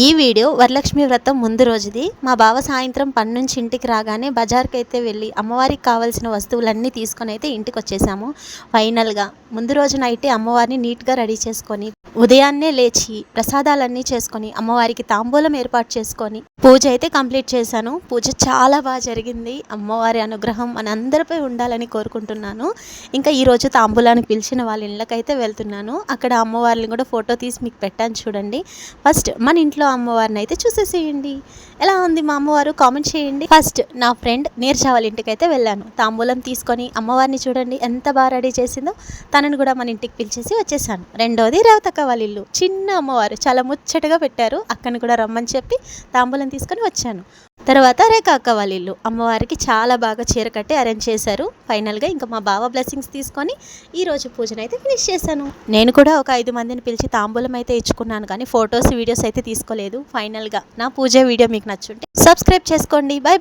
ఈ వీడియో వరలక్ష్మి వ్రతం ముందు రోజుది. మా బావ సాయంత్రం పని నుంచి ఇంటికి రాగానే బజార్కి అయితే వెళ్ళి అమ్మవారికి కావాల్సిన వస్తువులన్నీ తీసుకొని అయితే ఇంటికి వచ్చేసాము. ఫైనల్గా ముందు రోజు నైటే అమ్మవారిని నీట్గా రెడీ చేసుకొని ఉదయాన్నే లేచి ప్రసాదాలన్నీ చేసుకొని అమ్మవారికి తాంబూలం ఏర్పాటు చేసుకొని పూజ అయితే కంప్లీట్ చేశాను. పూజ చాలా బాగా జరిగింది. అమ్మవారి అనుగ్రహం మనందరిపై ఉండాలని కోరుకుంటున్నాను. ఇంకా ఈరోజు తాంబూలానికి పిలిచిన వాళ్ళ ఇళ్ళకైతే వెళ్తున్నాను. అక్కడ అమ్మవారిని కూడా ఫోటో తీసి మీకు పెట్టాను చూడండి. ఫస్ట్ మన ఇంట్లో అమ్మవారిని అయితే చూసేసేయండి. ఎలా ఉంది మా అమ్మవారు కామెంట్ చేయండి. ఫస్ట్ నా ఫ్రెండ్ నీర్జా వాళ్ళ ఇంటికి అయితే వెళ్ళాను. తాంబూలం తీసుకొని అమ్మవారిని చూడండి ఎంత బాగా రెడీ చేసిందో. తనను కూడా మన ఇంటికి పిలిచేసి వచ్చేసాను. రెండోది రేవతక్క వాళ్ళ ఇల్లు. చిన్న అమ్మవారు చాలా ముచ్చటగా పెట్టారు. అక్కని కూడా రమ్మని చెప్పి తాంబూలం తీసుకొని వచ్చాను. తర్వాత రేఖ అక్క వాళ్ళ ఇల్లు. అమ్మవారికి చాలా బాగా చీర కట్టి అరేంజ్ చేశారు. ఫైనల్గా ఇంకా మా బావ బ్లెస్సింగ్స్ తీసుకొని ఈరోజు పూజను అయితే ఫినిష్ చేశాను. నేను కూడా ఒక 5 మందిని పిలిచి తాంబూలం అయితే ఇచ్చుకున్నాను, కానీ ఫొటోస్ వీడియోస్ అయితే తీసుకోలేదు. ఫైనల్గా నా పూజ వీడియో మీకు నచ్చుంటే సబ్స్క్రైబ్ చేసుకోండి. బై.